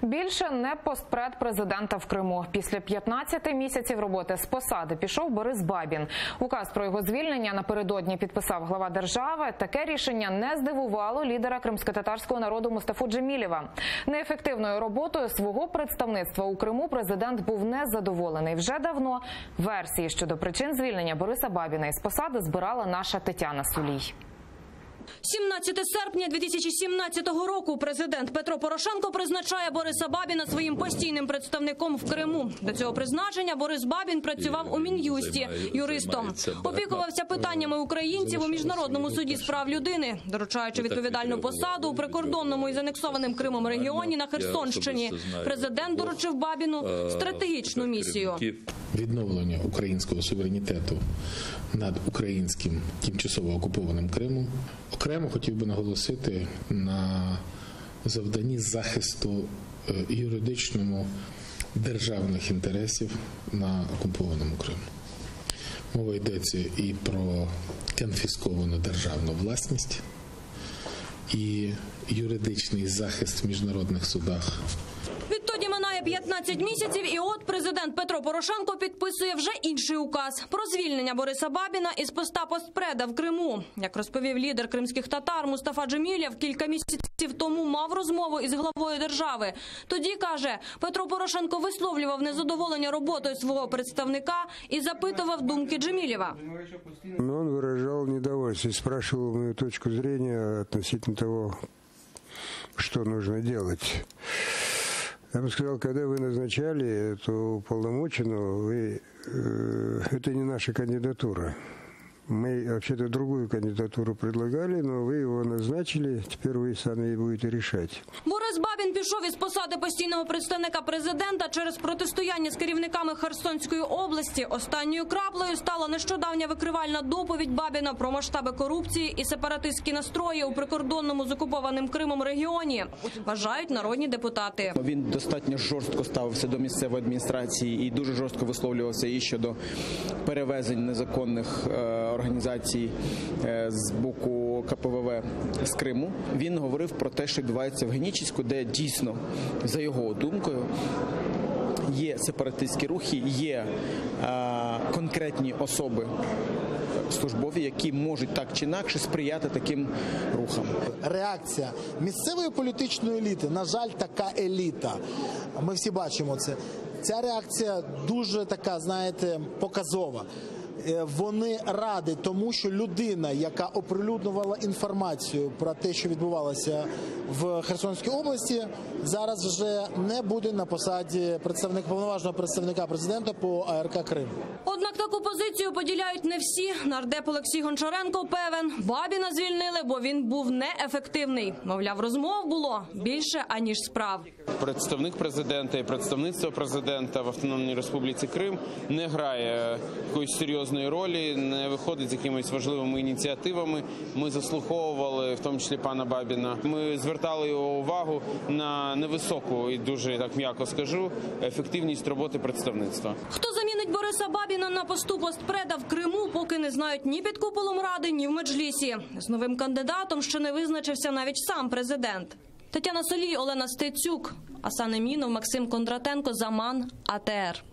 Більше не постпред президента в Криму. Після 15 місяців роботи з посади пішов Борис Бабін. Указ про його звільнення напередодні підписав глава держави. Таке рішення не здивувало лідера кримськотатарського народу Мустафу Джемілєва. Неефективною роботою свого представництва у Криму президент був незадоволений. Вже давно версії щодо причин звільнення Бориса Бабіна із посади збирала наша Тетяна Сулій. 17 серпня 2017 року президент Петро Порошенко призначає Бориса Бабіна своїм постійним представником в Криму. До цього призначення Борис Бабін працював у Мін'юсті юристом. Опікувався питаннями українців у Міжнародному суді з прав людини, доручаючи відповідальну посаду у прикордонному із анексованим Кримом регіоні на Херсонщині. Президент доручив Бабіну стратегічну місію. Відновлення українського суверенітету над українським тимчасово окупованим Кримом. Окремо хотів би наголосити на завданні захисту юридичному державних інтересів на окупованому Криму. Мова йдеться і про конфісковану державну власність, і юридичний захист в міжнародних судах. Відтоді минає 15 місяців, і от президент Петро Порошенко підписує вже інший указ про звільнення Бориса Бабіна із поста постпреда в Криму. Як розповів лідер кримських татар Мустафа Джемілєв, кілька місяців тому мав розмову із главою держави. Тоді, каже, Петро Порошенко висловлював незадоволення роботою свого представника і запитував думки Джемілєва. Он выражал недовольство, спрашивал мою точку зрения относительно того, что нужно делать. Я бы сказал, когда вы назначали эту уполномоченного, это не наша кандидатура. Мы вообще-то другую кандидатуру предлагали, но вы его назначили, теперь вы сами будете решать. Борис Бабін пішов із посади постійного представника президента через протистояння з керівниками Херсонської області. Останньою краплею стала нещодавня викривальна доповідь Бабіна про масштаби корупції і сепаратистські настрої у прикордонному з окупованим Кримом регіоні, вважають народні депутати. Він достатньо жорстко ставився до місцевої адміністрації і дуже жорстко висловлювався і щодо перевезень незаконних організацій з боку КПВВ з Криму. Він говорив про те, що відбувається в Генічеську, де дійсно, за його думкою, є сепаратистські рухи, є конкретні особи службові, які можуть так чи інакше сприяти таким рухам. Реакція місцевої політичної еліти, на жаль, така еліта, ми всі бачимо це, ця реакція дуже така, знаєте, показова. Вони раді тому, що людина, яка оприлюднювала інформацію про те, що відбувалося в Херсонській області, зараз вже не буде на посаді повноважного представника президента по АРК Крим. Однак таку позицію поділяють не всі. Нардеп Олексій Гончаренко певен, Бабіна звільнили, бо він був неефективний. Мовляв, розмов було більше, аніж справ. Представник президента і представництво президента в Автономній Республіці Крим не грає якоїсь серйозної ролі, не виходить з якимись важливими ініціативами. Ми заслуховували, в тому числі пана Бабіна. Ми звертали його увагу на невисоку, і дуже, так м'яко скажу, ефективність роботи представництва. Хто замінить Бориса Бабіна на посту постпреда в Криму, поки не знають ні під куполом Ради, ні в Меджлісі. З новим кандидатом ще не визначився навіть сам президент. Тетяна Сулій, Олена Стецюк, Асан Емінов, Максим Кондратенко, Заман, АТР.